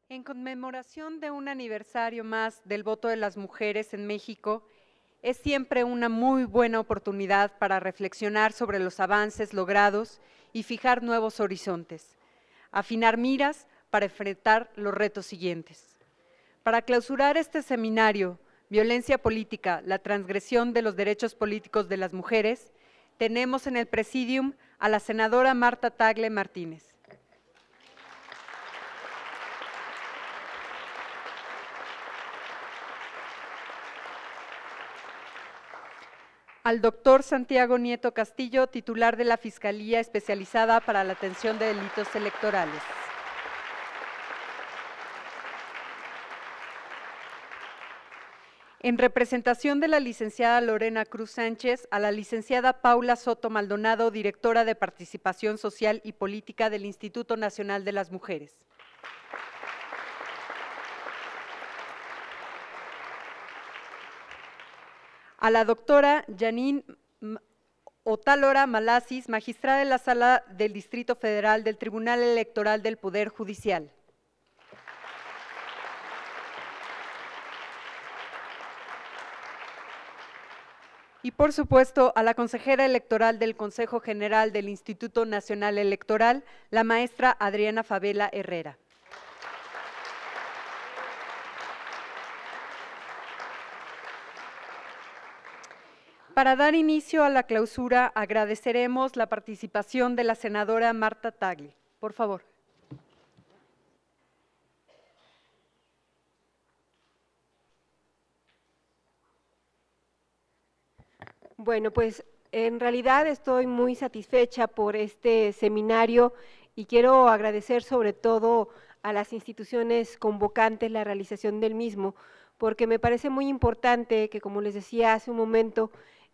En conmemoración de un aniversario más del voto de las mujeres en México, es siempre una muy buena oportunidad para reflexionar sobre los avances logrados y fijar nuevos horizontes, afinar miras para enfrentar los retos siguientes. Para clausurar este seminario, Violencia Política, la transgresión de los derechos políticos de las mujeres, tenemos en el presidium a la senadora Marta Tagle Martínez. Al doctor Santiago Nieto Castillo, titular de la Fiscalía Especializada para la Atención de Delitos Electorales. En representación de la licenciada Lorena Cruz Sánchez, a la licenciada Paula Soto Maldonado, directora de Participación Social y Política del Instituto Nacional de las Mujeres. A la doctora Janine Otálora Malasis, magistrada de la Sala del Distrito Federal del Tribunal Electoral del Poder Judicial. Y por supuesto a la consejera electoral del Consejo General del Instituto Nacional Electoral, la maestra Adriana Favela Herrera. Para dar inicio a la clausura, agradeceremos la participación de la senadora Marta Tagle. Por favor. Bueno, pues en realidad estoy muy satisfecha por este seminario y quiero agradecer sobre todo a las instituciones convocantes la realización del mismo, porque me parece muy importante que, como les decía hace un momento,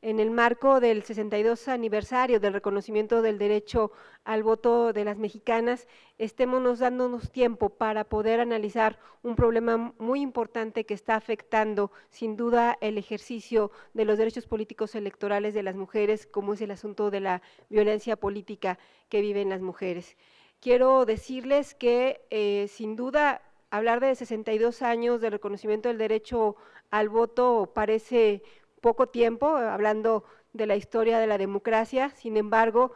en el marco del 62 aniversario del reconocimiento del derecho al voto de las mexicanas, estemos dándonos tiempo para poder analizar un problema muy importante que está afectando sin duda el ejercicio de los derechos políticos electorales de las mujeres, como es el asunto de la violencia política que viven las mujeres. Quiero decirles que sin duda hablar de 62 años de reconocimiento del derecho al voto parece poco tiempo, hablando de la historia de la democracia. Sin embargo,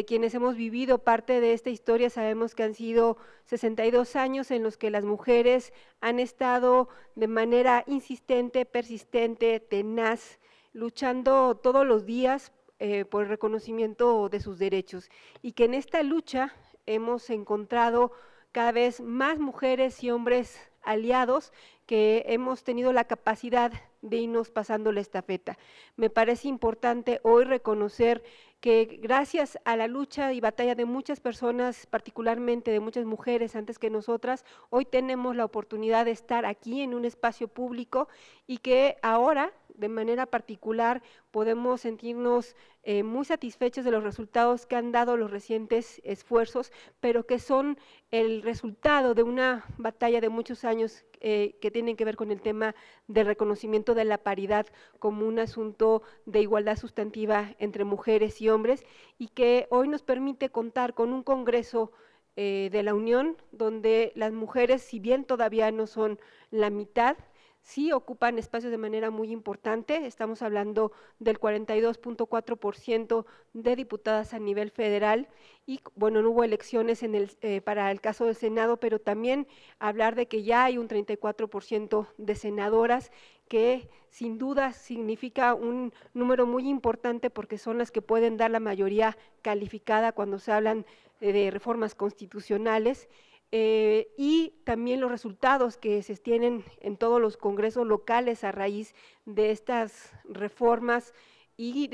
quienes hemos vivido parte de esta historia sabemos que han sido 62 años en los que las mujeres han estado de manera insistente, persistente, tenaz, luchando todos los días por el reconocimiento de sus derechos, y que en esta lucha hemos encontrado cada vez más mujeres y hombres aliados que hemos tenido la capacidad de irnos pasando la estafeta. Me parece importante hoy reconocer que gracias a la lucha y batalla de muchas personas, particularmente de muchas mujeres antes que nosotras, hoy tenemos la oportunidad de estar aquí en un espacio público y que ahora, de manera particular, podemos sentirnos muy satisfechos de los resultados que han dado los recientes esfuerzos, pero que son el resultado de una batalla de muchos años que tienen que ver con el tema del reconocimiento de la paridad como un asunto de igualdad sustantiva entre mujeres y hombres, y que hoy nos permite contar con un Congreso de la Unión, donde las mujeres, si bien todavía no son la mitad, sí ocupan espacios de manera muy importante. Estamos hablando del 42.4% de diputadas a nivel federal y bueno, no hubo elecciones para el caso del Senado, pero también hablar de que ya hay un 34% de senadoras, que sin duda significa un número muy importante porque son las que pueden dar la mayoría calificada cuando se hablan de reformas constitucionales. Y también los resultados que se tienen en todos los congresos locales a raíz de estas reformas y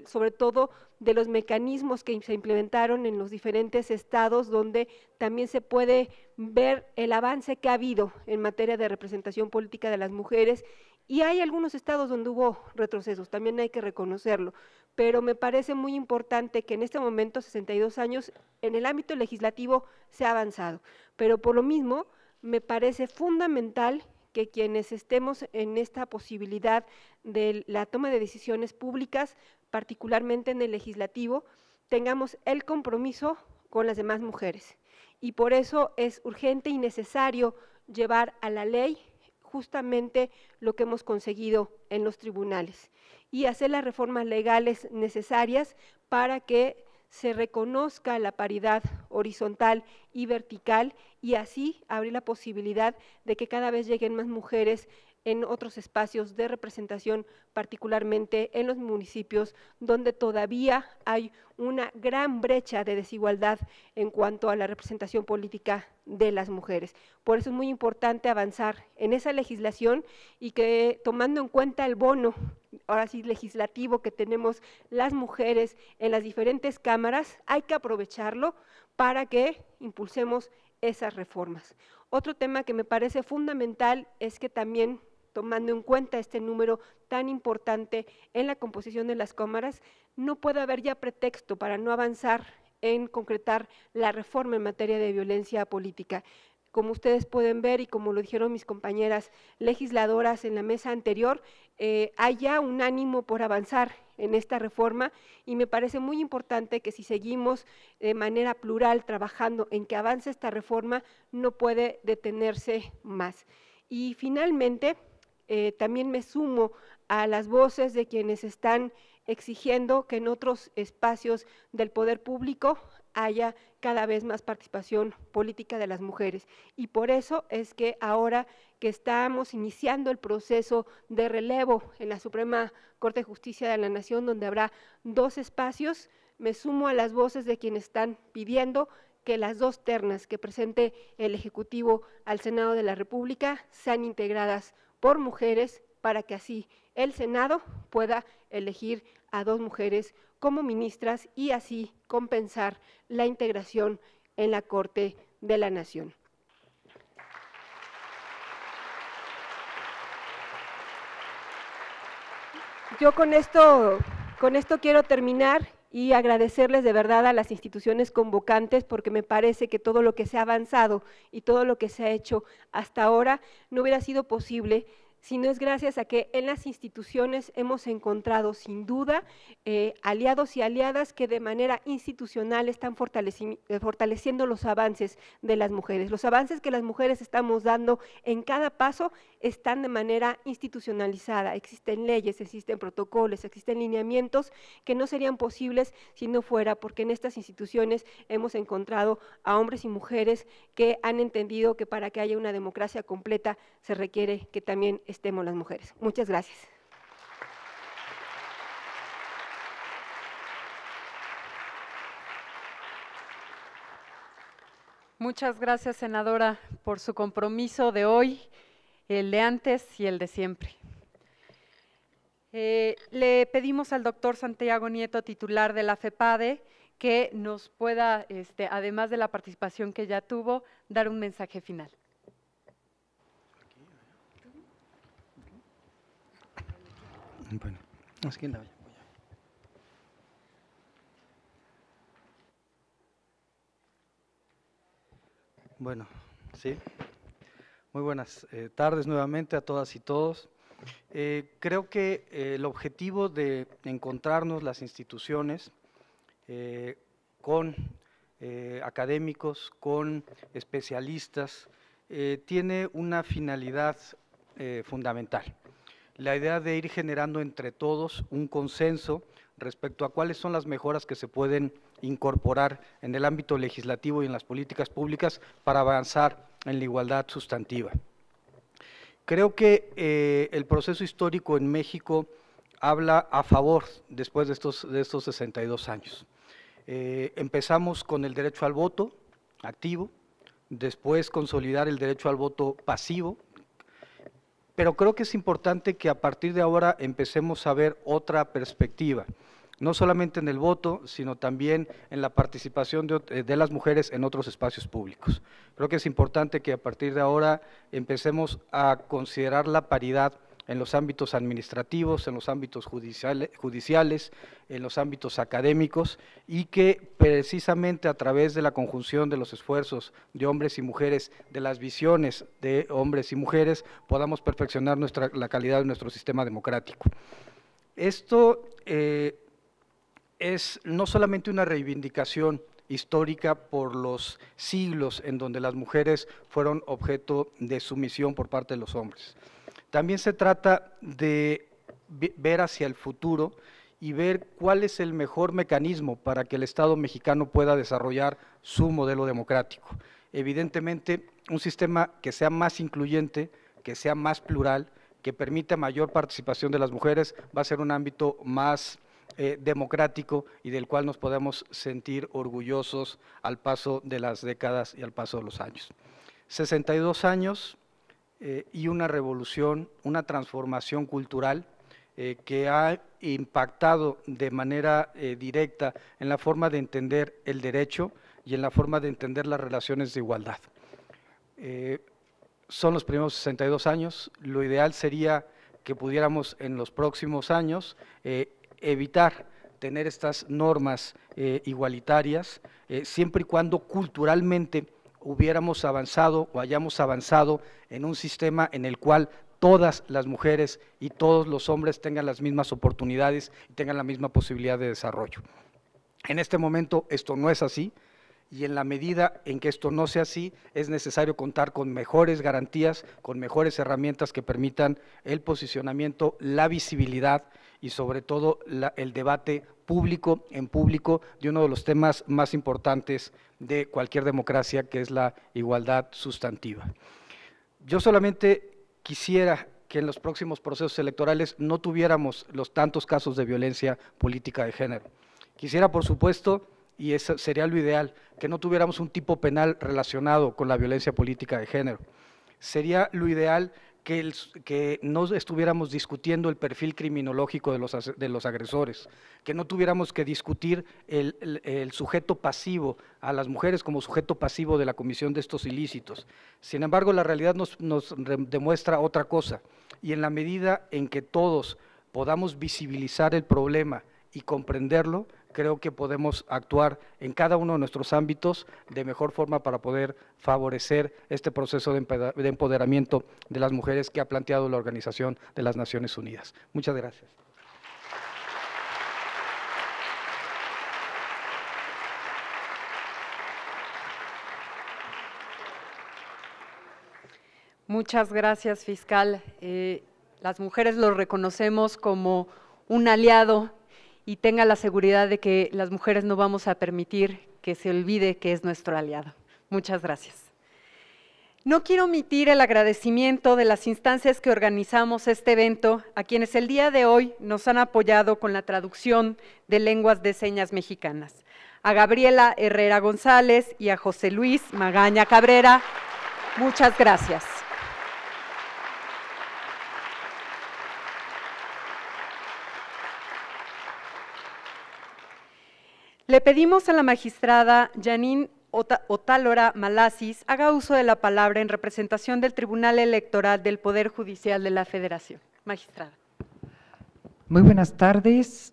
sobre todo de los mecanismos que se implementaron en los diferentes estados, donde también se puede ver el avance que ha habido en materia de representación política de las mujeres, y hay algunos estados donde hubo retrocesos, también hay que reconocerlo, pero me parece muy importante que en este momento, 62 años, en el ámbito legislativo se ha avanzado, pero por lo mismo me parece fundamental que quienes estemos en esta posibilidad de la toma de decisiones públicas, particularmente en el legislativo, tengamos el compromiso con las demás mujeres y por eso es urgente y necesario llevar a la ley justamente lo que hemos conseguido en los tribunales y hacer las reformas legales necesarias para que se reconozca la paridad horizontal y vertical y así abrir la posibilidad de que cada vez lleguen más mujeres en otros espacios de representación, particularmente en los municipios donde todavía hay una gran brecha de desigualdad en cuanto a la representación política de las mujeres. Por eso es muy importante avanzar en esa legislación y que, tomando en cuenta el bono, ahora sí legislativo, que tenemos las mujeres en las diferentes cámaras, hay que aprovecharlo para que impulsemos esas reformas. Otro tema que me parece fundamental es que también, tomando en cuenta este número tan importante en la composición de las cámaras, no puede haber ya pretexto para no avanzar en concretar la reforma en materia de violencia política. Como ustedes pueden ver y como lo dijeron mis compañeras legisladoras en la mesa anterior, hay ya un ánimo por avanzar en esta reforma y me parece muy importante que si seguimos de manera plural trabajando en que avance esta reforma, no puede detenerse más. Y finalmente, también me sumo a las voces de quienes están exigiendo que en otros espacios del poder público haya cada vez más participación política de las mujeres. Y por eso es que ahora que estamos iniciando el proceso de relevo en la Suprema Corte de Justicia de la Nación, donde habrá 2 espacios, me sumo a las voces de quienes están pidiendo que las 2 ternas que presente el Ejecutivo al Senado de la República sean integradas por mujeres para que así el Senado pueda elegir a 2 mujeres como ministras y así compensar la integración en la Corte de la Nación. Yo con esto quiero terminar y agradecerles de verdad a las instituciones convocantes, porque me parece que todo lo que se ha avanzado y todo lo que se ha hecho hasta ahora no hubiera sido posible si no es gracias a que en las instituciones hemos encontrado sin duda aliados y aliadas que de manera institucional están fortaleciendo los avances de las mujeres. Los avances que las mujeres estamos dando en cada paso están de manera institucionalizada. Existen leyes, existen protocolos, existen lineamientos que no serían posibles si no fuera porque en estas instituciones hemos encontrado a hombres y mujeres que han entendido que para que haya una democracia completa se requiere que también estemos las mujeres. Muchas gracias. Muchas gracias, senadora, por su compromiso de hoy, el de antes y el de siempre. Le pedimos al doctor Santiago Nieto, titular de la FEPADE, que nos pueda, además de la participación que ya tuvo, dar un mensaje final. Bueno, es que la Bueno, sí. Muy buenas tardes nuevamente a todas y todos. Creo que el objetivo de encontrarnos las instituciones con académicos, con especialistas, tiene una finalidad fundamental. La idea de ir generando entre todos un consenso respecto a cuáles son las mejoras que se pueden incorporar en el ámbito legislativo y en las políticas públicas para avanzar en la igualdad sustantiva. Creo que el proceso histórico en México habla a favor después de estos 62 años. Empezamos con el derecho al voto activo, después consolidar el derecho al voto pasivo, pero creo que es importante que a partir de ahora empecemos a ver otra perspectiva, no solamente en el voto, sino también en la participación de las mujeres en otros espacios públicos. Creo que es importante que a partir de ahora empecemos a considerar la paridad en los ámbitos administrativos, en los ámbitos judiciales, en los ámbitos académicos, y que precisamente a través de la conjunción de los esfuerzos de hombres y mujeres, de las visiones de hombres y mujeres, podamos perfeccionar la calidad de nuestro sistema democrático. Esto es no solamente una reivindicación histórica por los siglos en donde las mujeres fueron objeto de sumisión por parte de los hombres. También se trata de ver hacia el futuro y ver cuál es el mejor mecanismo para que el Estado mexicano pueda desarrollar su modelo democrático. Evidentemente, un sistema que sea más incluyente, que sea más plural, que permita mayor participación de las mujeres, va a ser un ámbito más democrático y del cual nos podemos sentir orgullosos al paso de las décadas y al paso de los años. 62 años y una revolución, una transformación cultural que ha impactado de manera directa en la forma de entender el derecho y en la forma de entender las relaciones de igualdad. Son los primeros 62 años, lo ideal sería que pudiéramos en los próximos años evitar tener estas normas igualitarias, siempre y cuando culturalmente hubiéramos avanzado o hayamos avanzado en un sistema en el cual todas las mujeres y todos los hombres tengan las mismas oportunidades y tengan la misma posibilidad de desarrollo. En este momento esto no es así, y en la medida en que esto no sea así, es necesario contar con mejores garantías, con mejores herramientas que permitan el posicionamiento, la visibilidad y sobre todo el debate público en público de uno de los temas más importantes de cualquier democracia, que es la igualdad sustantiva. Yo solamente quisiera que en los próximos procesos electorales no tuviéramos los tantos casos de violencia política de género. Quisiera, por supuesto, y eso sería lo ideal, que no tuviéramos un tipo penal relacionado con la violencia política de género. Sería lo ideal que no estuviéramos discutiendo el perfil criminológico de los agresores, que no tuviéramos que discutir el sujeto pasivo, a las mujeres como sujeto pasivo de la comisión de estos ilícitos. Sin embargo, la realidad nos demuestra otra cosa, y en la medida en que todos podamos visibilizar el problema y comprenderlo, creo que podemos actuar en cada uno de nuestros ámbitos de mejor forma para poder favorecer este proceso de empoderamiento de las mujeres que ha planteado la Organización de las Naciones Unidas. Muchas gracias. Muchas gracias, fiscal. Las mujeres lo reconocemos como un aliado y tenga la seguridad de que las mujeres no vamos a permitir que se olvide que es nuestro aliado. Muchas gracias. No quiero omitir el agradecimiento de las instancias que organizamos este evento, a quienes el día de hoy nos han apoyado con la traducción de lenguas de señas mexicanas. A Gabriela Herrera González y a José Luis Magaña Cabrera, muchas gracias. Le pedimos a la magistrada Janine Otálora Malasis haga uso de la palabra en representación del Tribunal Electoral del Poder Judicial de la Federación. Magistrada. Muy buenas tardes.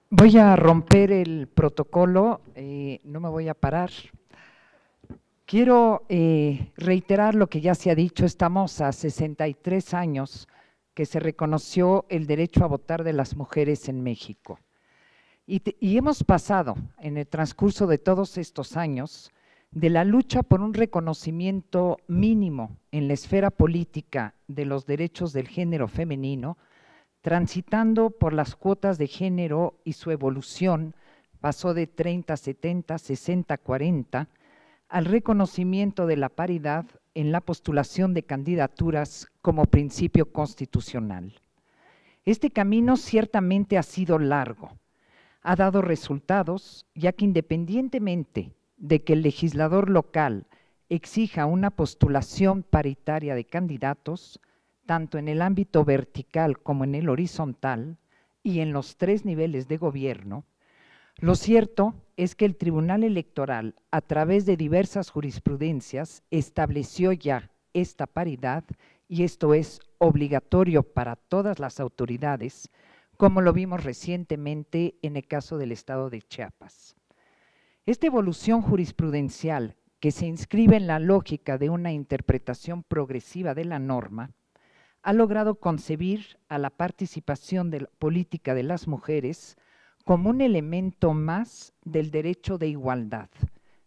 Voy a romper el protocolo, no me voy a parar. Quiero reiterar lo que ya se ha dicho, estamos a 63 años que se reconoció el derecho a votar de las mujeres en México. Y hemos pasado en el transcurso de todos estos años de la lucha por un reconocimiento mínimo en la esfera política de los derechos del género femenino, transitando por las cuotas de género y su evolución, pasó de 30-70, 60-40, al reconocimiento de la paridad en la postulación de candidaturas como principio constitucional. Este camino ciertamente ha sido largo. Ha dado resultados, ya que independientemente de que el legislador local exija una postulación paritaria de candidatos, tanto en el ámbito vertical como en el horizontal y en los 3 niveles de gobierno, lo cierto es que el Tribunal Electoral, a través de diversas jurisprudencias, estableció ya esta paridad y esto es obligatorio para todas las autoridades, como lo vimos recientemente en el caso del estado de Chiapas. Esta evolución jurisprudencial, que se inscribe en la lógica de una interpretación progresiva de la norma, ha logrado concebir a la participación política de las mujeres como un elemento más del derecho de igualdad,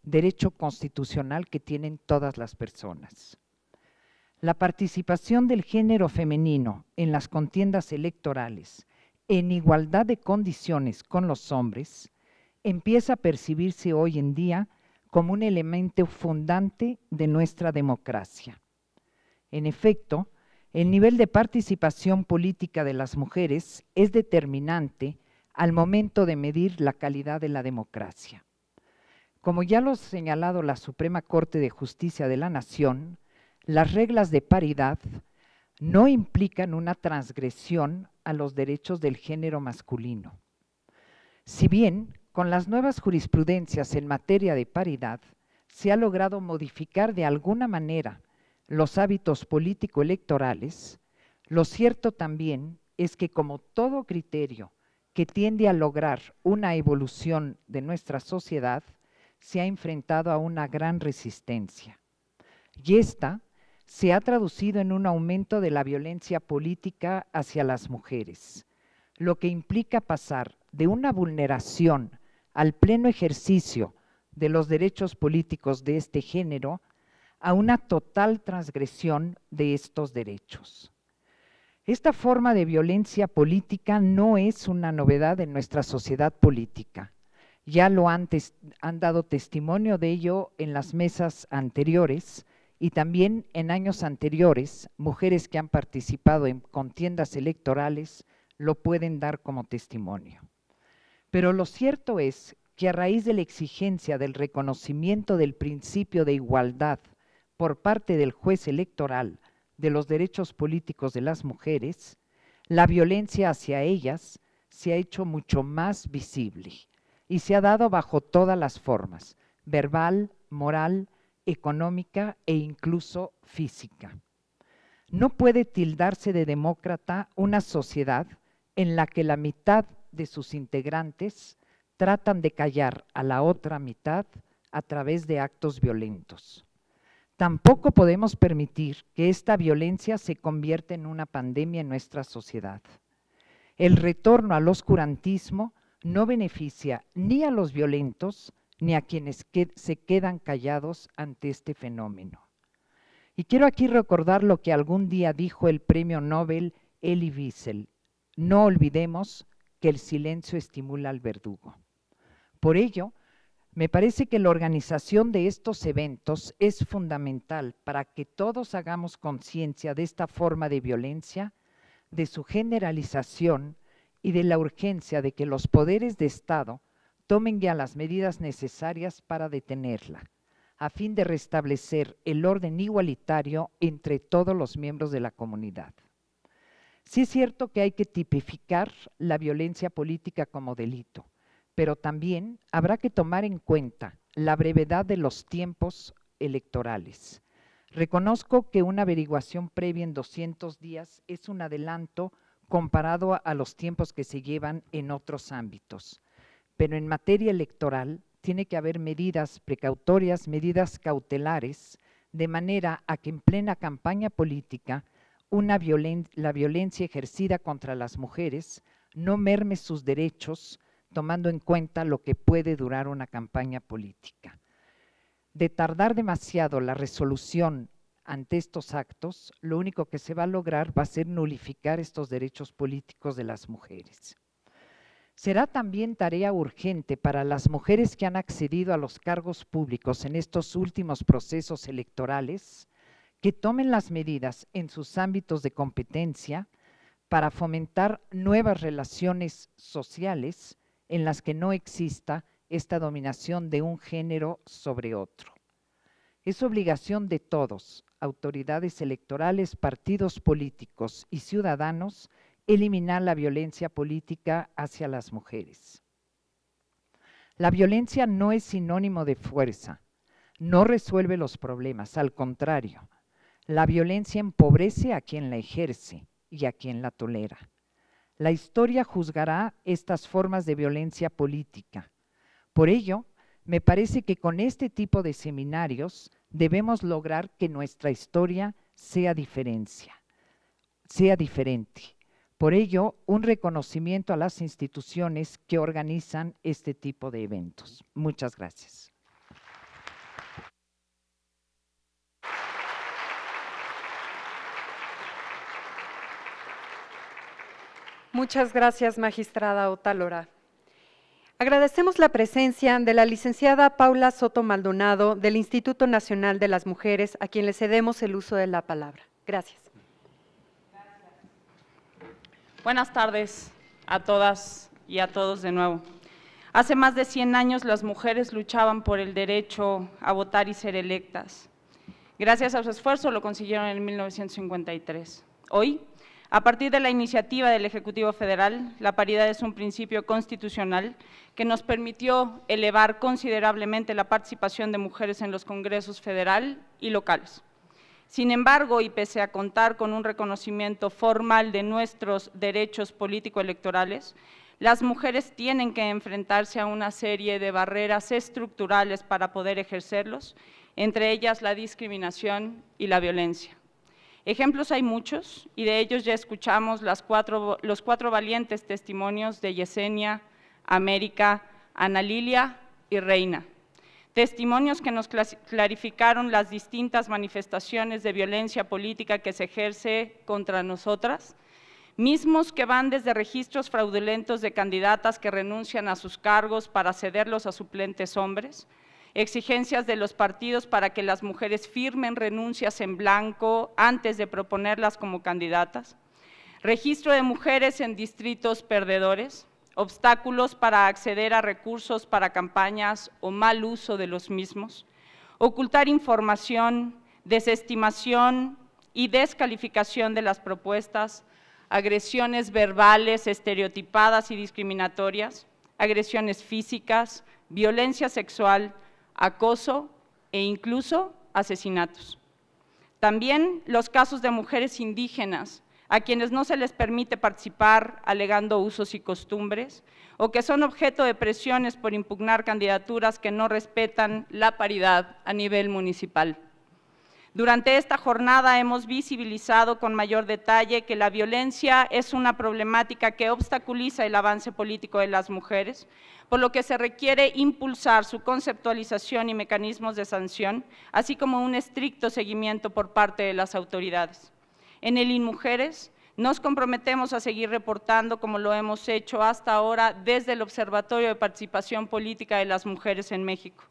derecho constitucional que tienen todas las personas. La participación del género femenino en las contiendas electorales en igualdad de condiciones con los hombres empieza a percibirse hoy en día como un elemento fundante de nuestra democracia. En efecto, el nivel de participación política de las mujeres es determinante al momento de medir la calidad de la democracia. Como ya lo ha señalado la Suprema Corte de Justicia de la Nación, las reglas de paridad no implican una transgresión a los derechos del género masculino. Si bien, con las nuevas jurisprudencias en materia de paridad, se ha logrado modificar de alguna manera los hábitos político-electorales, lo cierto también es que como todo criterio que tiende a lograr una evolución de nuestra sociedad, se ha enfrentado a una gran resistencia. Y esta se ha traducido en un aumento de la violencia política hacia las mujeres, lo que implica pasar de una vulneración al pleno ejercicio de los derechos políticos de este género a una total transgresión de estos derechos. Esta forma de violencia política no es una novedad en nuestra sociedad política. Ya lo han dado testimonio de ello en las mesas anteriores y también en años anteriores, mujeres que han participado en contiendas electorales lo pueden dar como testimonio. Pero lo cierto es que a raíz de la exigencia del reconocimiento del principio de igualdad por parte del juez electoral de los derechos políticos de las mujeres, la violencia hacia ellas se ha hecho mucho más visible y se ha dado bajo todas las formas, verbal, moral, económica e incluso física. No puede tildarse de demócrata una sociedad en la que la mitad de sus integrantes tratan de callar a la otra mitad a través de actos violentos. Tampoco podemos permitir que esta violencia se convierta en una pandemia en nuestra sociedad. El retorno al oscurantismo no beneficia ni a los violentos ni a quienes se quedan callados ante este fenómeno. Y quiero aquí recordar lo que algún día dijo el premio Nobel Elie Wiesel: no olvidemos que el silencio estimula al verdugo. Por ello, me parece que la organización de estos eventos es fundamental para que todos hagamos conciencia de esta forma de violencia, de su generalización y de la urgencia de que los poderes de Estado tomen ya las medidas necesarias para detenerla, a fin de restablecer el orden igualitario entre todos los miembros de la comunidad. Sí es cierto que hay que tipificar la violencia política como delito, pero también habrá que tomar en cuenta la brevedad de los tiempos electorales. Reconozco que una averiguación previa en 200 días es un adelanto comparado a los tiempos que se llevan en otros ámbitos, pero en materia electoral tiene que haber medidas precautorias, medidas cautelares, de manera a que en plena campaña política la violencia ejercida contra las mujeres no merme sus derechos, tomando en cuenta lo que puede durar una campaña política. De tardar demasiado la resolución ante estos actos, lo único que se va a lograr va a ser nulificar estos derechos políticos de las mujeres. Será también tarea urgente para las mujeres que han accedido a los cargos públicos en estos últimos procesos electorales que tomen las medidas en sus ámbitos de competencia para fomentar nuevas relaciones sociales en las que no exista esta dominación de un género sobre otro. Es obligación de todos, autoridades electorales, partidos políticos y ciudadanos, eliminar la violencia política hacia las mujeres. La violencia no es sinónimo de fuerza, no resuelve los problemas, al contrario, la violencia empobrece a quien la ejerce y a quien la tolera. La historia juzgará estas formas de violencia política. Por ello, me parece que con este tipo de seminarios debemos lograr que nuestra historia sea diferente, Por ello, un reconocimiento a las instituciones que organizan este tipo de eventos. Muchas gracias. Muchas gracias, magistrada Otalora. Agradecemos la presencia de la licenciada Paula Soto Maldonado del Instituto Nacional de las Mujeres, a quien le cedemos el uso de la palabra. Gracias. Buenas tardes a todas y a todos de nuevo. Hace más de 100 años las mujeres luchaban por el derecho a votar y ser electas. Gracias a su esfuerzo lo consiguieron en 1953. Hoy, a partir de la iniciativa del Ejecutivo Federal, la paridad es un principio constitucional que nos permitió elevar considerablemente la participación de mujeres en los congresos federal y locales. Sin embargo, y pese a contar con un reconocimiento formal de nuestros derechos político-electorales, las mujeres tienen que enfrentarse a una serie de barreras estructurales para poder ejercerlos, entre ellas la discriminación y la violencia. Ejemplos hay muchos, y de ellos ya escuchamos los cuatro valientes testimonios de Yesenia, América, Ana Lilia y Reina. Testimonios que nos clarificaron las distintas manifestaciones de violencia política que se ejerce contra nosotras, mismos que van desde registros fraudulentos de candidatas que renuncian a sus cargos para cederlos a suplentes hombres, exigencias de los partidos para que las mujeres firmen renuncias en blanco antes de proponerlas como candidatas, registro de mujeres en distritos perdedores, obstáculos para acceder a recursos para campañas o mal uso de los mismos, ocultar información, desestimación y descalificación de las propuestas, agresiones verbales estereotipadas y discriminatorias, agresiones físicas, violencia sexual, acoso e incluso asesinatos. También los casos de mujeres indígenas, a quienes no se les permite participar alegando usos y costumbres, o que son objeto de presiones por impugnar candidaturas que no respetan la paridad a nivel municipal. Durante esta jornada hemos visibilizado con mayor detalle que la violencia es una problemática que obstaculiza el avance político de las mujeres, por lo que se requiere impulsar su conceptualización y mecanismos de sanción, así como un estricto seguimiento por parte de las autoridades. En el INMujeres nos comprometemos a seguir reportando, como lo hemos hecho hasta ahora, desde el Observatorio de Participación Política de las Mujeres en México,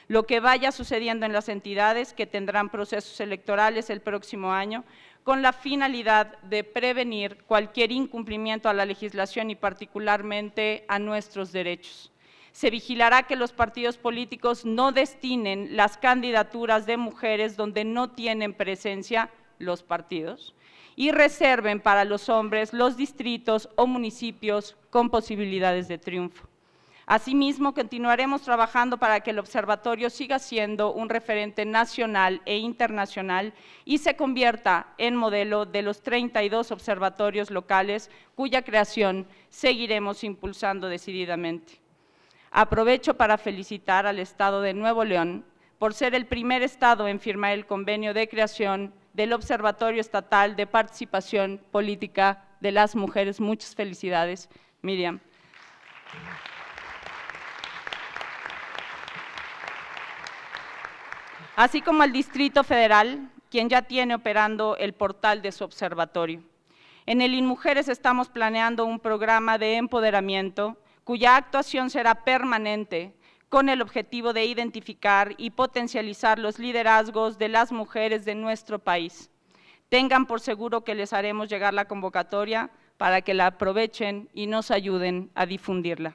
lo que vaya sucediendo en las entidades que tendrán procesos electorales el próximo año, con la finalidad de prevenir cualquier incumplimiento a la legislación y particularmente a nuestros derechos. Se vigilará que los partidos políticos no destinen las candidaturas de mujeres donde no tienen presencia los partidos y reserven para los hombres los distritos o municipios con posibilidades de triunfo. Asimismo, continuaremos trabajando para que el observatorio siga siendo un referente nacional e internacional y se convierta en modelo de los 32 observatorios locales cuya creación seguiremos impulsando decididamente. Aprovecho para felicitar al Estado de Nuevo León por ser el primer estado en firmar el convenio de creación del Observatorio Estatal de Participación Política de las Mujeres. Muchas felicidades, Miriam. Así como al Distrito Federal, quien ya tiene operando el portal de su observatorio. En el INMujeres estamos planeando un programa de empoderamiento cuya actuación será permanente, con el objetivo de identificar y potencializar los liderazgos de las mujeres de nuestro país. Tengan por seguro que les haremos llegar la convocatoria para que la aprovechen y nos ayuden a difundirla.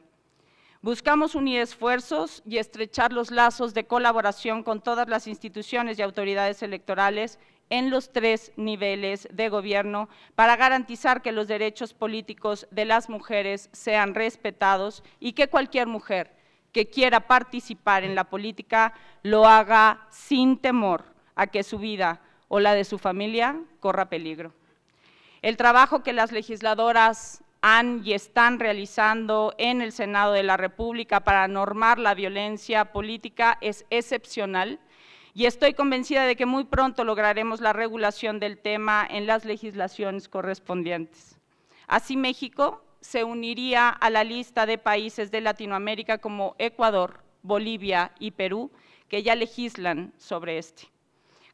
Buscamos unir esfuerzos y estrechar los lazos de colaboración con todas las instituciones y autoridades electorales en los 3 niveles de gobierno para garantizar que los derechos políticos de las mujeres sean respetados y que cualquier mujer que quiera participar en la política lo haga sin temor a que su vida o la de su familia corra peligro. El trabajo que las legisladoras han y están realizando en el Senado de la República para normar la violencia política es excepcional y estoy convencida de que muy pronto lograremos la regulación del tema en las legislaciones correspondientes. Así, México se uniría a la lista de países de Latinoamérica como Ecuador, Bolivia y Perú, que ya legislan sobre este.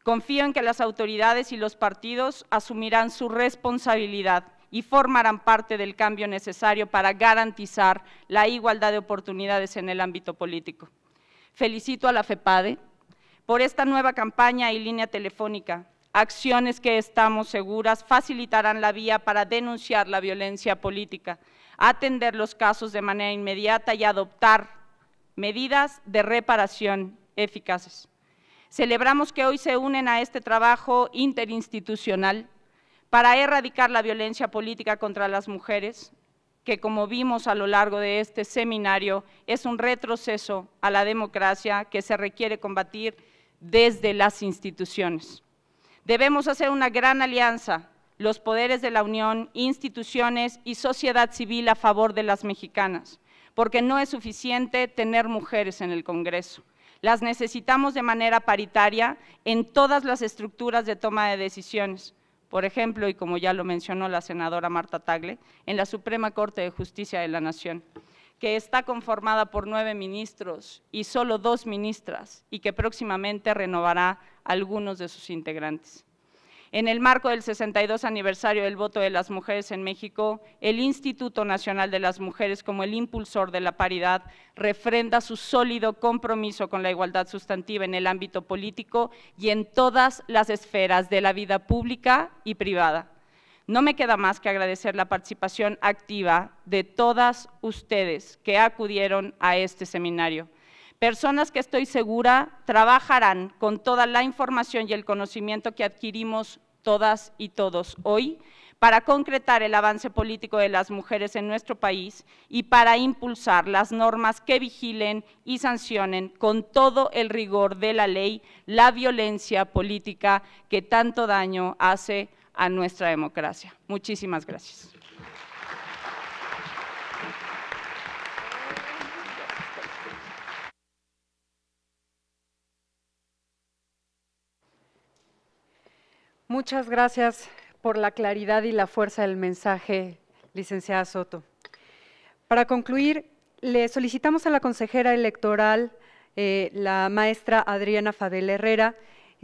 Confío en que las autoridades y los partidos asumirán su responsabilidad y formarán parte del cambio necesario para garantizar la igualdad de oportunidades en el ámbito político. Felicito a la FEPADE por esta nueva campaña y línea telefónica, acciones que estamos seguras facilitarán la vía para denunciar la violencia política, atender los casos de manera inmediata y adoptar medidas de reparación eficaces. Celebramos que hoy se unen a este trabajo interinstitucional para erradicar la violencia política contra las mujeres, que como vimos a lo largo de este seminario, es un retroceso a la democracia que se requiere combatir desde las instituciones. Debemos hacer una gran alianza, los poderes de la Unión, instituciones y sociedad civil a favor de las mexicanas, porque no es suficiente tener mujeres en el Congreso. Las necesitamos de manera paritaria en todas las estructuras de toma de decisiones. Por ejemplo, y como ya lo mencionó la senadora Marta Tagle, en la Suprema Corte de Justicia de la Nación, que está conformada por 9 ministros y solo 2 ministras, y que próximamente renovará algunos de sus integrantes. En el marco del 62 aniversario del voto de las mujeres en México, el Instituto Nacional de las Mujeres, como el impulsor de la paridad, refrenda su sólido compromiso con la igualdad sustantiva en el ámbito político y en todas las esferas de la vida pública y privada. No me queda más que agradecer la participación activa de todas ustedes que acudieron a este seminario. Personas que estoy segura trabajarán con toda la información y el conocimiento que adquirimos todas y todos hoy para concretar el avance político de las mujeres en nuestro país y para impulsar las normas que vigilen y sancionen con todo el rigor de la ley la violencia política que tanto daño hace a nuestra democracia. Muchísimas gracias. Muchas gracias por la claridad y la fuerza del mensaje, licenciada Soto. Para concluir, le solicitamos a la consejera electoral, la maestra Adriana Fadel Herrera,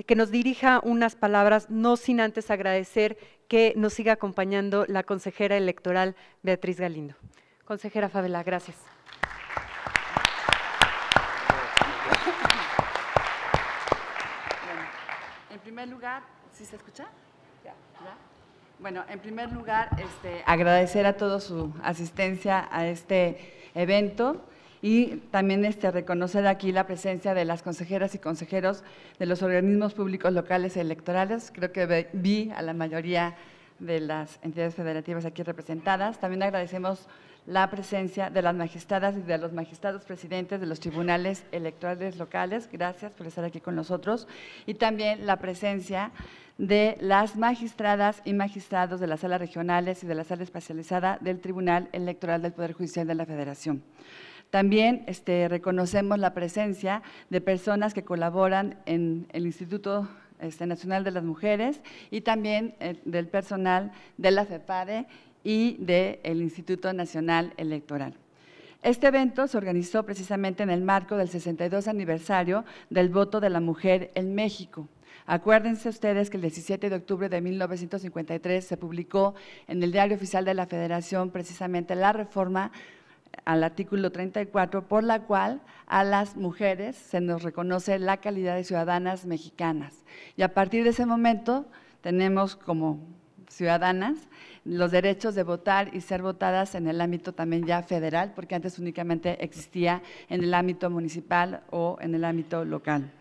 que nos dirija unas palabras, no sin antes agradecer que nos siga acompañando la consejera electoral Beatriz Galindo. Consejera Fadela, gracias. Bueno, en primer lugar, ¿sí se escucha? ¿Ya? Bueno, en primer lugar, agradecer a todos su asistencia a este evento y también reconocer aquí la presencia de las consejeras y consejeros de los organismos públicos locales electorales. Creo que vi a la mayoría de las entidades federativas aquí representadas. También agradecemos la presencia de las magistradas y de los magistrados presidentes de los tribunales electorales locales. Gracias por estar aquí con nosotros. Y también la presencia de las magistradas y magistrados de las salas regionales y de la sala especializada del Tribunal Electoral del Poder Judicial de la Federación. También reconocemos la presencia de personas que colaboran en el Instituto Nacional de las Mujeres y también del personal de la FEPADE y del Instituto Nacional Electoral. Este evento se organizó precisamente en el marco del 62 aniversario del voto de la mujer en México. Acuérdense ustedes que el 17 de octubre de 1953 se publicó en el Diario Oficial de la Federación precisamente la reforma al artículo 34, por la cual a las mujeres se nos reconoce la calidad de ciudadanas mexicanas. Y a partir de ese momento tenemos como ciudadanas los derechos de votar y ser votadas en el ámbito también ya federal, porque antes únicamente existía en el ámbito municipal o en el ámbito local.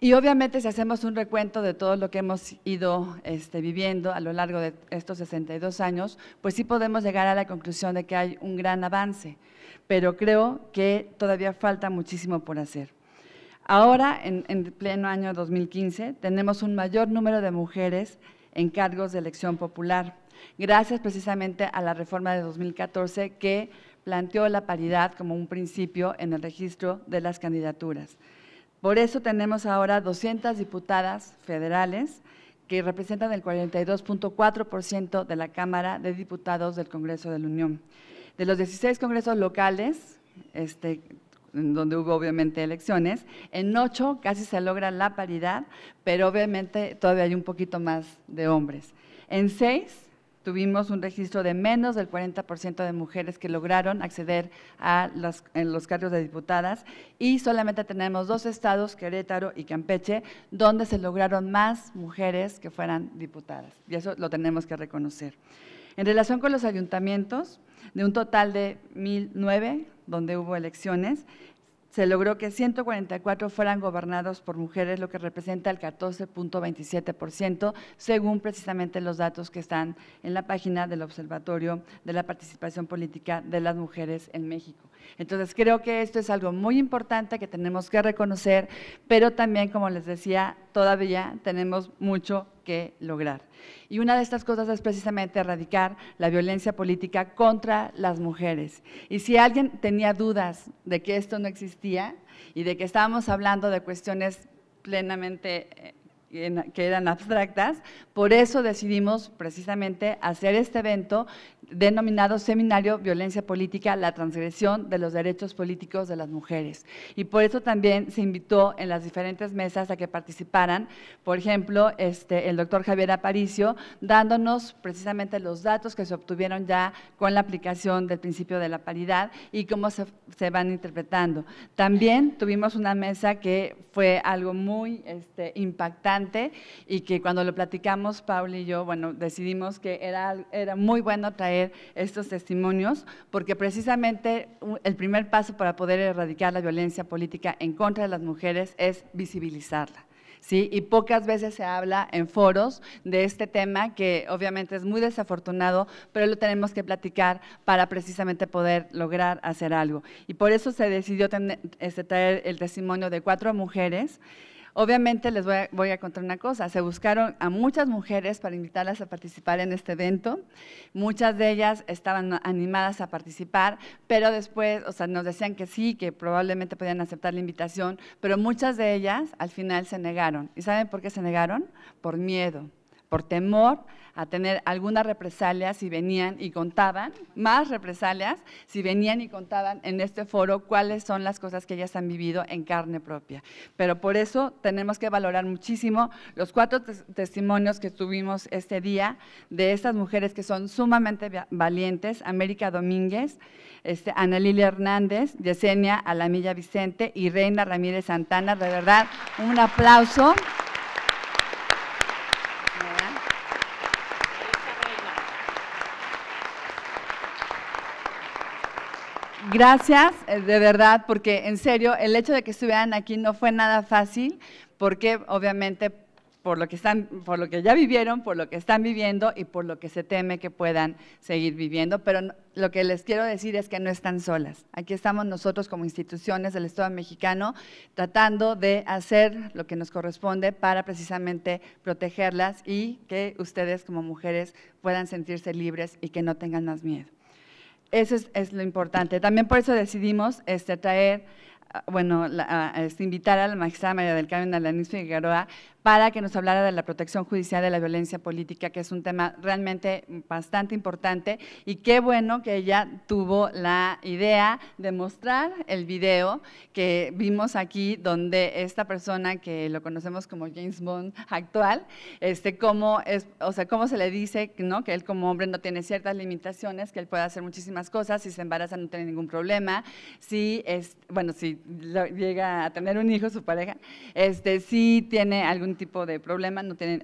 Y obviamente si hacemos un recuento de todo lo que hemos ido viviendo a lo largo de estos 62 años, pues sí podemos llegar a la conclusión de que hay un gran avance, pero creo que todavía falta muchísimo por hacer. Ahora, en pleno año 2015, tenemos un mayor número de mujeres en cargos de elección popular, gracias precisamente a la reforma de 2014 que planteó la paridad como un principio en el registro de las candidaturas. Por eso tenemos ahora 200 diputadas federales que representan el 42.4% de la Cámara de Diputados del Congreso de la Unión. De los 16 congresos locales, donde hubo obviamente elecciones, en 8 casi se logra la paridad, pero obviamente todavía hay un poquito más de hombres. En 6 tuvimos un registro de menos del 40% de mujeres que lograron acceder en los cargos de diputadas y solamente tenemos 2 estados, Querétaro y Campeche, donde se lograron más mujeres que fueran diputadas, y eso lo tenemos que reconocer. En relación con los ayuntamientos, de un total de 1,009, donde hubo elecciones, se logró que 144 fueran gobernados por mujeres, lo que representa el 14.27%, según precisamente los datos que están en la página del Observatorio de la Participación Política de las Mujeres en México. Entonces, creo que esto es algo muy importante que tenemos que reconocer, pero también, como les decía, todavía tenemos mucho que lograr. Y una de estas cosas es precisamente erradicar la violencia política contra las mujeres. Y si alguien tenía dudas de que esto no existía y de que estábamos hablando de cuestiones plenamente que eran abstractas, por eso decidimos precisamente hacer este evento denominado Seminario Violencia Política, la transgresión de los derechos políticos de las mujeres. Y por eso también se invitó en las diferentes mesas a que participaran, por ejemplo, el doctor Javier Aparicio, dándonos precisamente los datos que se obtuvieron ya con la aplicación del principio de la paridad y cómo se van interpretando. También tuvimos una mesa que fue algo muy impactante y que cuando lo platicamos, Paula y yo, bueno, decidimos que era muy bueno traer estos testimonios, porque precisamente el primer paso para poder erradicar la violencia política en contra de las mujeres es visibilizarla. ¿Sí? Y pocas veces se habla en foros de este tema, que obviamente es muy desafortunado, pero lo tenemos que platicar para precisamente poder lograr hacer algo. Y por eso se decidió traer el testimonio de 4 mujeres. Obviamente les voy a contar una cosa, se buscaron a muchas mujeres para invitarlas a participar en este evento, muchas de ellas estaban animadas a participar, pero después, nos decían que sí, que probablemente podían aceptar la invitación, pero muchas de ellas al final se negaron. ¿Y saben por qué se negaron? Por miedo, por temor a tener alguna represalia si venían y contaban, más represalias si venían y contaban en este foro cuáles son las cosas que ellas han vivido en carne propia. Pero por eso tenemos que valorar muchísimo los 4 testimonios que tuvimos este día de estas mujeres que son sumamente valientes: América Domínguez, Ana Lilia Hernández, Yesenia Alamilla Vicente y Reina Ramírez Santana. De verdad, un aplauso. Gracias, de verdad, porque en serio, el hecho de que estuvieran aquí no fue nada fácil, porque obviamente por lo que ya vivieron, por lo que están viviendo y por lo que se teme que puedan seguir viviendo, pero lo que les quiero decir es que no están solas. Aquí estamos nosotros como instituciones del Estado mexicano tratando de hacer lo que nos corresponde para precisamente protegerlas y que ustedes como mujeres puedan sentirse libres y que no tengan más miedo. Eso es lo importante. También por eso decidimos traer, invitar a la magistrada María del Carmen Alanís Figueroa para que nos hablara de la protección judicial de la violencia política, que es un tema realmente bastante importante, y qué bueno que ella tuvo la idea de mostrar el video que vimos aquí, donde esta persona que lo conocemos como James Bond actual, cómo se le dice, ¿no?, que él como hombre no tiene ciertas limitaciones, que él puede hacer muchísimas cosas, si se embaraza no tiene ningún problema, si llega a tener un hijo, su pareja, si tiene algún tipo de problema, no tiene,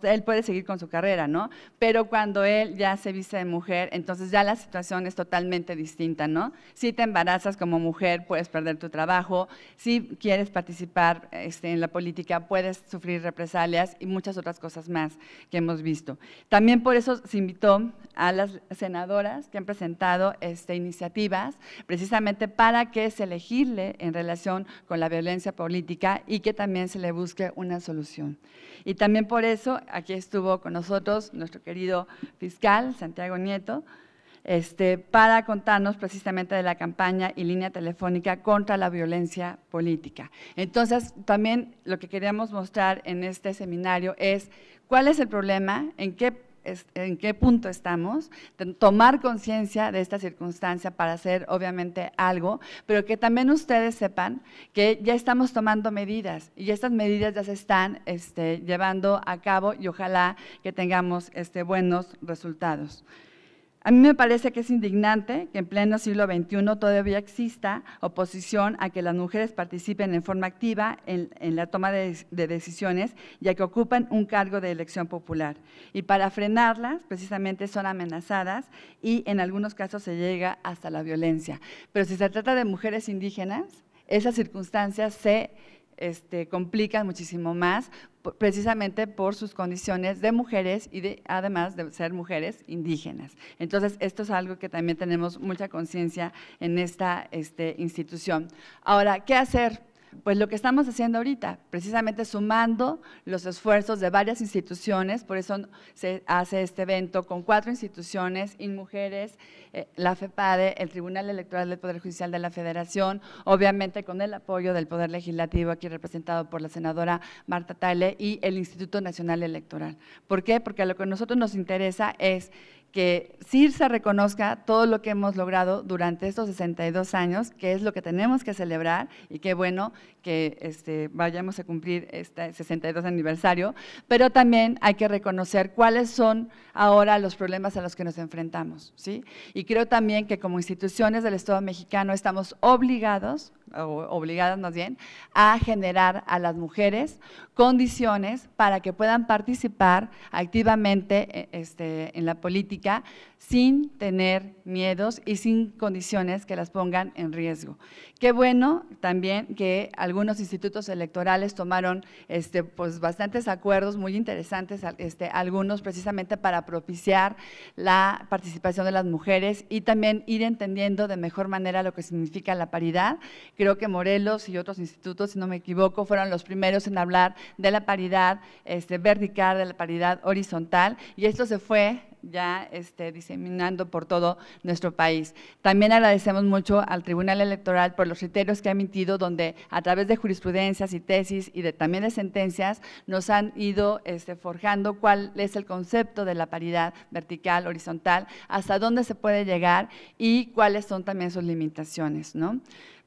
él puede seguir con su carrera, ¿no? Pero cuando él ya se viste de mujer, entonces ya la situación es totalmente distinta, ¿no? Si te embarazas como mujer, puedes perder tu trabajo, si quieres participar en la política, puedes sufrir represalias y muchas otras cosas más que hemos visto. También por eso se invitó a las senadoras que han presentado iniciativas, precisamente para que se legisle en relación con la violencia política y que también se le busque una solución. Y también por eso aquí estuvo con nosotros nuestro querido fiscal Santiago Nieto, para contarnos precisamente de la campaña y línea telefónica contra la violencia política. Entonces, también lo que queríamos mostrar en este seminario es cuál es el problema, en qué punto estamos, tomar conciencia de esta circunstancia para hacer obviamente algo, pero que también ustedes sepan que ya estamos tomando medidas y estas medidas ya se están llevando a cabo y ojalá que tengamos buenos resultados. A mí me parece que es indignante que en pleno siglo XXI todavía exista oposición a que las mujeres participen en forma activa en la toma de decisiones y a que ocupen un cargo de elección popular. Y para frenarlas, precisamente son amenazadas y en algunos casos se llega hasta la violencia. Pero si se trata de mujeres indígenas, esas circunstancias se complican muchísimo más, precisamente por sus condiciones de mujeres y además de ser mujeres indígenas. Entonces, esto es algo que también tenemos mucha conciencia en esta institución. Ahora, ¿qué hacer? Pues lo que estamos haciendo ahorita, precisamente sumando los esfuerzos de varias instituciones, por eso se hace este evento con 4 instituciones, InMujeres, la FEPADE, el Tribunal Electoral del Poder Judicial de la Federación, obviamente con el apoyo del Poder Legislativo, aquí representado por la senadora Marta Tagle, y el Instituto Nacional Electoral. ¿Por qué? Porque lo que a nosotros nos interesa es que sí se reconozca todo lo que hemos logrado durante estos 62 años, que es lo que tenemos que celebrar y qué bueno que vayamos a cumplir este 62 aniversario, pero también hay que reconocer cuáles son ahora los problemas a los que nos enfrentamos, ¿sí? Y creo también que como instituciones del Estado mexicano estamos obligados, o obligadas más bien, a generar a las mujeres condiciones para que puedan participar activamente en la política sin tener miedos y sin condiciones que las pongan en riesgo. Qué bueno también que algunos institutos electorales tomaron pues bastantes acuerdos muy interesantes, algunos precisamente para propiciar la participación de las mujeres y también ir entendiendo de mejor manera lo que significa la paridad. Creo que Morelos y otros institutos, si no me equivoco, fueron los primeros en hablar de la paridad vertical, de la paridad horizontal, y esto se fue ya diseminando por todo nuestro país. También agradecemos mucho al Tribunal Electoral por los criterios que ha emitido, donde a través de jurisprudencias y tesis y también de sentencias nos han ido forjando cuál es el concepto de la paridad vertical, horizontal, hasta dónde se puede llegar y cuáles son también sus limitaciones, ¿no?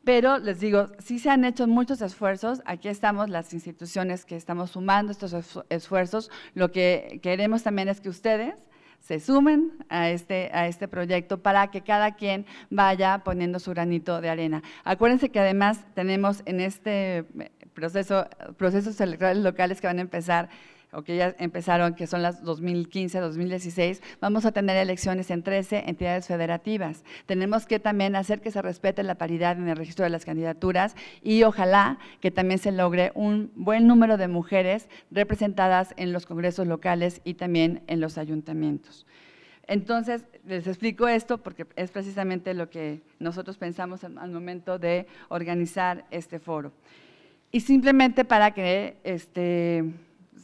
Pero les digo, sí se han hecho muchos esfuerzos, aquí estamos las instituciones que estamos sumando estos esfuerzos, lo que queremos también es que ustedes se sumen a este proyecto para que cada quien vaya poniendo su granito de arena. Acuérdense que además tenemos en este procesos electorales locales que van a empezar o que ya empezaron, que son las 2015-2016, vamos a tener elecciones en 13 entidades federativas. Tenemos que también hacer que se respete la paridad en el registro de las candidaturas y ojalá que también se logre un buen número de mujeres representadas en los congresos locales y también en los ayuntamientos. Entonces, les explico esto porque es precisamente lo que nosotros pensamos al momento de organizar este foro. Y simplemente para que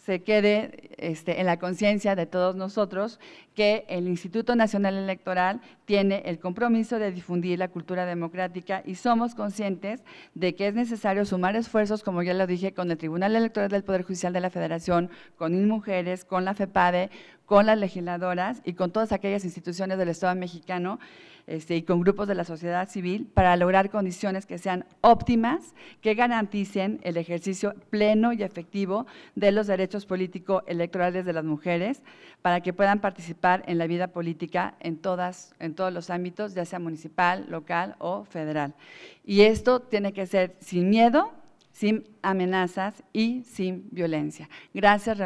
se quede en la conciencia de todos nosotros que el Instituto Nacional Electoral tiene el compromiso de difundir la cultura democrática y somos conscientes de que es necesario sumar esfuerzos, como ya lo dije, con el Tribunal Electoral del Poder Judicial de la Federación, con InMujeres, con la FEPADE, con las legisladoras y con todas aquellas instituciones del Estado mexicano y con grupos de la sociedad civil para lograr condiciones que sean óptimas, que garanticen el ejercicio pleno y efectivo de los derechos político-electorales de las mujeres para que puedan participar en la vida política en todos los ámbitos, ya sea municipal, local o federal. Y esto tiene que ser sin miedo, sin amenazas y sin violencia. Gracias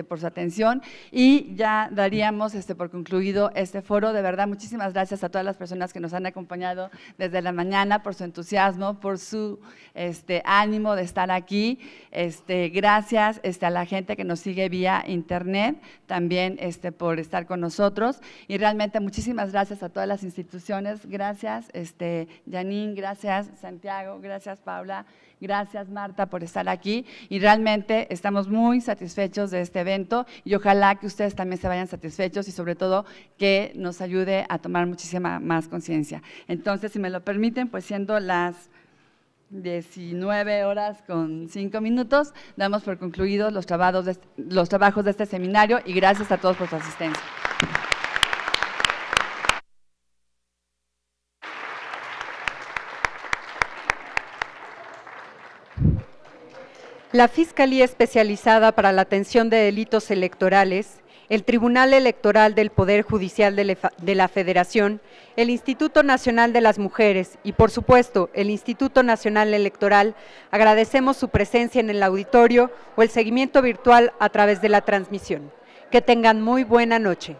por su atención y ya daríamos por concluido este foro. De verdad, muchísimas gracias a todas las personas que nos han acompañado desde la mañana por su entusiasmo, por su ánimo de estar aquí. Gracias a la gente que nos sigue vía internet, también por estar con nosotros y realmente muchísimas gracias a todas las instituciones. Gracias, Janine, gracias, Santiago, gracias, Paula. Gracias, Marta, por estar aquí y realmente estamos muy satisfechos de este evento y ojalá que ustedes también se vayan satisfechos y sobre todo que nos ayude a tomar muchísima más conciencia. Entonces, si me lo permiten, pues siendo las 19:05, damos por concluidos los trabajos de este seminario y gracias a todos por su asistencia. La Fiscalía Especializada para la Atención de Delitos Electorales, el Tribunal Electoral del Poder Judicial de la Federación, el Instituto Nacional de las Mujeres y, por supuesto, el Instituto Nacional Electoral, agradecemos su presencia en el auditorio o el seguimiento virtual a través de la transmisión. Que tengan muy buena noche.